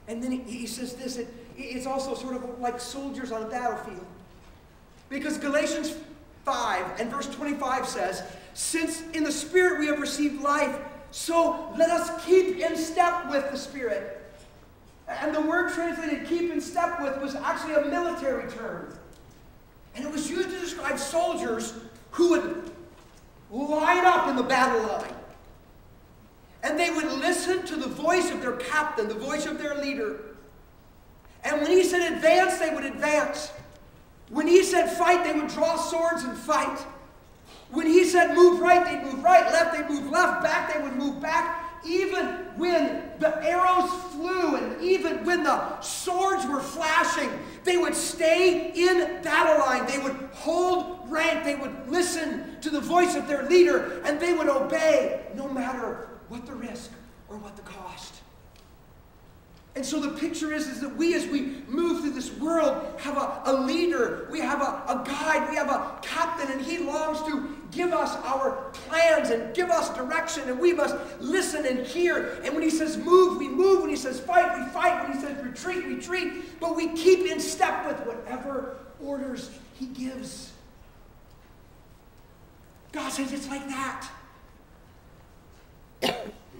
And then he says this, it's also sort of like soldiers on a battlefield. Because Galatians 5 and verse 25 says, since in the Spirit we have received life, so let us keep in step with the Spirit. And the word translated keep in step with was actually a military term. And it was used to describe soldiers who would line up in the battle line. And they would listen to the voice of their captain, the voice of their leader. And when he said advance, they would advance. When he said fight, they would draw swords and fight. When he said move right, they'd move right. Left, they'd move left. Back, they would move back. Even when the arrows flew and even when the swords were flashing, they would stay in battle line. They would hold rank. They would listen to the voice of their leader, and they would obey no matter what the risk or what the cost. And so the picture is that we, as we move through this world, have a leader, we have a guide, we have a captain, and he longs to give us our plans and give us direction, and we must listen and hear. And when he says move, we move. When he says fight, we fight. When he says retreat, we retreat. But we keep in step with whatever orders he gives. God says it's like that.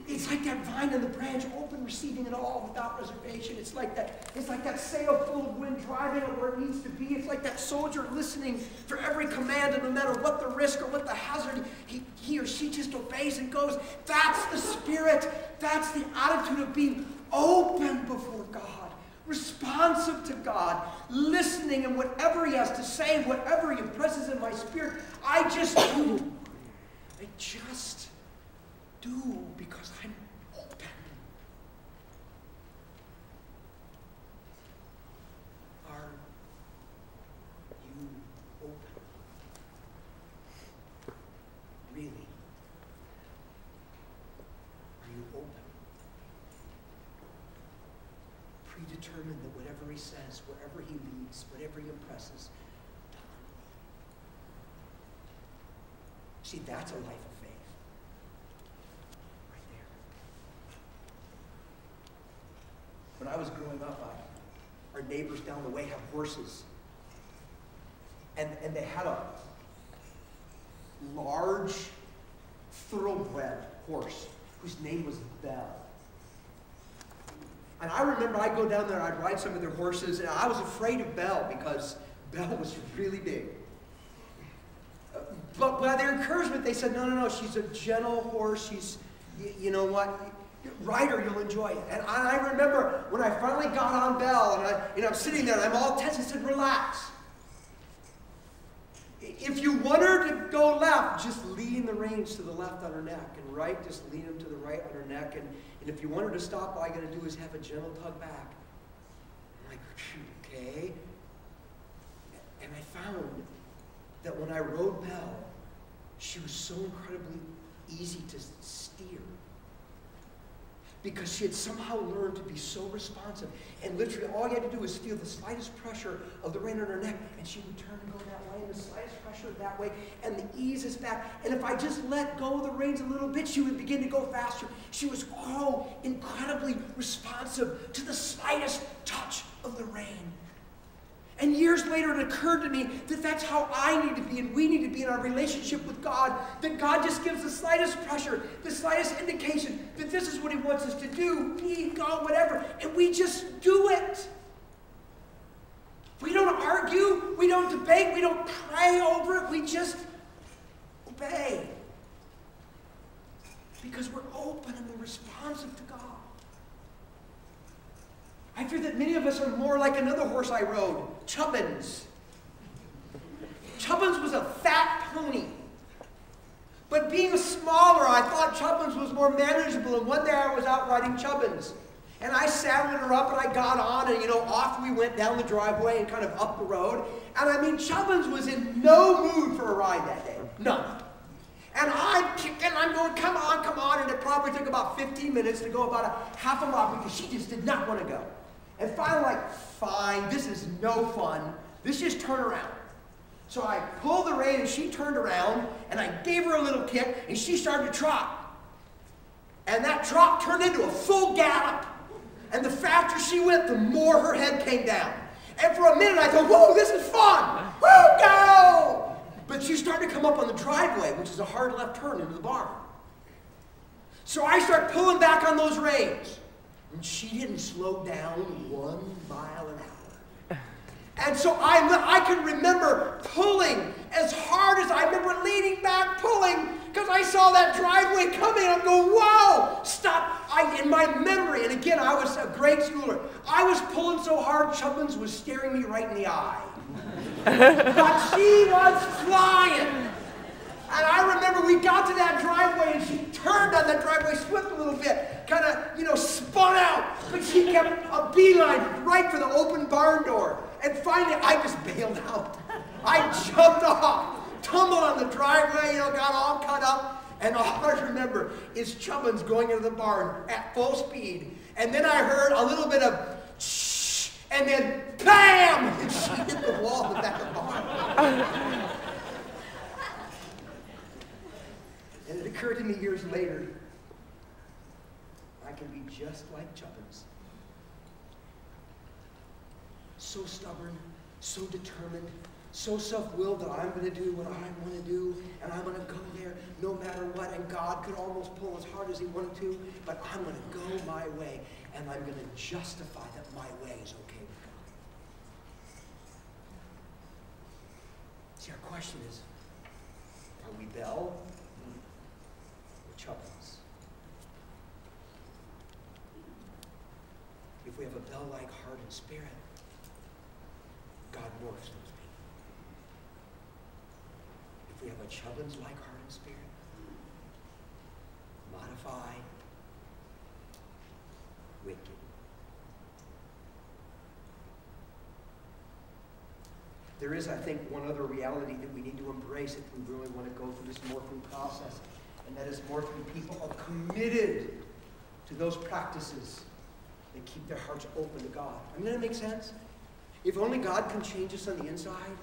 It's like that vine and the branch, open, receiving it all without reservation. It's like that sail full of wind driving it where it needs to be. It's like that soldier listening for every command, and no matter what the risk or what the hazard, he or she just obeys and goes. That's the spirit. That's the attitude of being open before God, responsive to God, listening, and whatever he has to say, whatever he impresses in my spirit, I just do. I just do, because I'm open. Are you open? Really? Are you open? Predetermined that whatever he says, wherever he leads, whatever he impresses, done. See, that's a life of faith. When I was growing up, our neighbors down the way have horses. And they had a large thoroughbred horse whose name was Belle. And I remember I'd go down there, I'd ride some of their horses, and I was afraid of Belle because Belle was really big. But by their encouragement, they said, no, she's a gentle horse. She's, you know what? Ride her, you'll enjoy it. And I remember when I finally got on Belle, and I'm sitting there, and I'm all tense, and said, relax. If you want her to go left, just lean the reins to the left on her neck, and right, just lean them to the right on her neck. And if you want her to stop, all you got to do is have a gentle tug back. I'm like, okay. And I found that when I rode Belle, she was so incredibly easy to steer, because she had somehow learned to be so responsive. And literally all you had to do was feel the slightest pressure of the rein on her neck, and she would turn and go that way, and the slightest pressure that way, and the ease is back. And if I just let go of the reins a little bit, she would begin to go faster. She was so incredibly responsive to the slightest touch of the rein. And years later, it occurred to me that that's how I need to be, and we need to be in our relationship with God. That God just gives the slightest pressure, the slightest indication that this is what he wants us to do, be, go, whatever, and we just do it. We don't argue, we don't debate, we don't pray over it, we just obey. Because we're open and we're responsive to God. I fear that many of us are more like another horse I rode, Chubbins. Chubbins was a fat pony. But being smaller, I thought Chubbins was more manageable. And one day I was out riding Chubbins. And I saddled her up and I got on, and off we went down the driveway and kind of up the road. And I mean, Chubbins was in no mood for a ride that day. None. And I'm kicking, I'm going, come on. And it probably took about 15 minutes to go about a half a mile because she just did not want to go. And finally, like, fine, this is no fun. Let's just turn around. So I pulled the rein, and she turned around, and I gave her a little kick, and she started to trot. And that trot turned into a full gallop. And the faster she went, the more her head came down. And for a minute I thought, whoa, this is fun. Woo, go! But she started to come up on the driveway, which is a hard left turn into the barn. So I start pulling back on those reins. And she didn't slow down 1 mile an hour. And so I can remember pulling as hard as I remember leaning back, pulling, because I saw that driveway coming. I'm going, whoa, stop. In my memory, and again, I was a grade schooler, I was pulling so hard, Chubbins was staring me right in the eye. But she was flying. And I remember we got to that driveway, and she turned on that driveway, slipped a little bit, kind of, spun out. But she kept a beeline right for the open barn door. And finally, I just bailed out. I jumped off, tumbled on the driveway, got all cut up. And all I remember is Chubbins going into the barn at full speed. And then I heard a little bit of shh, and then bam! And she hit the wall in the back of the barn. And it occurred to me years later, I can be just like Chubbins. So stubborn, so determined, so self-willed that I'm going to do what I want to do, and I'm going to go there no matter what, and God could almost pull as hard as he wanted to, but I'm going to go my way, and I'm going to justify that my way is okay with God. See, our question is, are we Bell or Chubbins? If we have a Bell-like heart and spirit, God morphs those people. If we have a Chubbins-like heart and spirit, modify, wicked. There is, I think, one other reality that we need to embrace if we really want to go through this morphing process, and that is morphing people are committed to those practices that keep their hearts open to God. I mean, does that make sense? If only God can change us on the inside,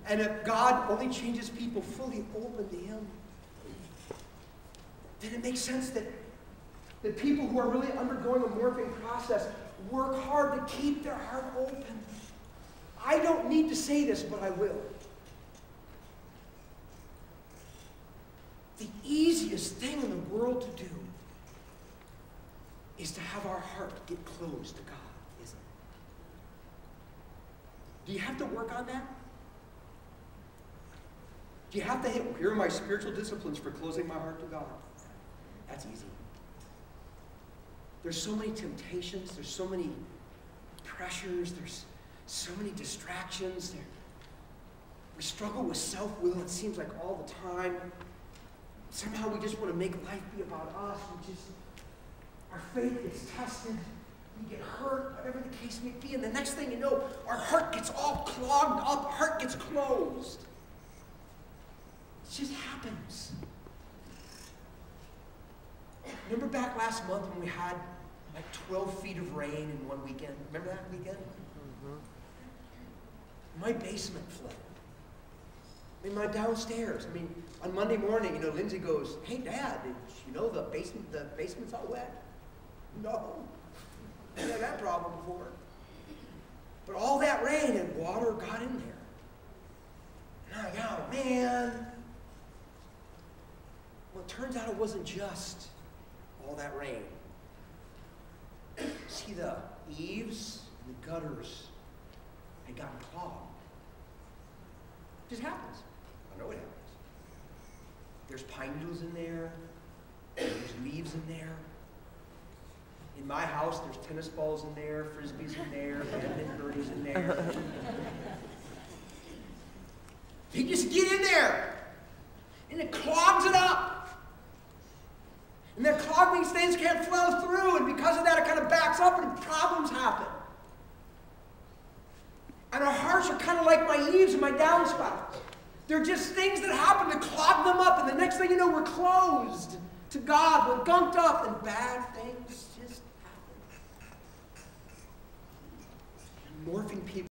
and if God only changes people fully open to him, then it makes sense that people who are really undergoing a morphing process work hard to keep their heart open. I don't need to say this, but I will. The easiest thing in the world to do is to have our heart get closed to God, isn't it? Do you have to work on that? Do you have to here are my spiritual disciplines for closing my heart to God? That's easy. There's so many temptations, there's so many pressures, there's so many distractions. We struggle with self-will, it seems like all the time. Somehow we just want to make life be about us. Our faith gets tested, we get hurt, whatever the case may be, and the next thing you know, our heart gets all clogged up, our heart gets closed. It just happens. Remember back last month when we had like 12 feet of rain in one weekend? Remember that weekend? Mm-hmm. My basement flooded. I mean, my downstairs. I mean, on Monday morning, Lindsay goes, "Hey, Dad, did you know the basement's all wet?" No. I had that problem before. But all that rain and water got in there. And I go, man. Well, it turns out it wasn't just all that rain. See, the eaves and the gutters had gotten clogged. It just happens. I know it happens. There's pine needles in there. There's leaves in there. In my house, there's tennis balls in there, frisbees in there, badminton birdies in there. You just get in there, and it clogs it up. And that clog means things can't flow through, and because of that, it kind of backs up, and problems happen. And our hearts are kind of like my eaves and my downspouts. They're just things that happen to clog them up, and the next thing you know, we're closed to God. We're gunked up, and bad things just happen. And morphing people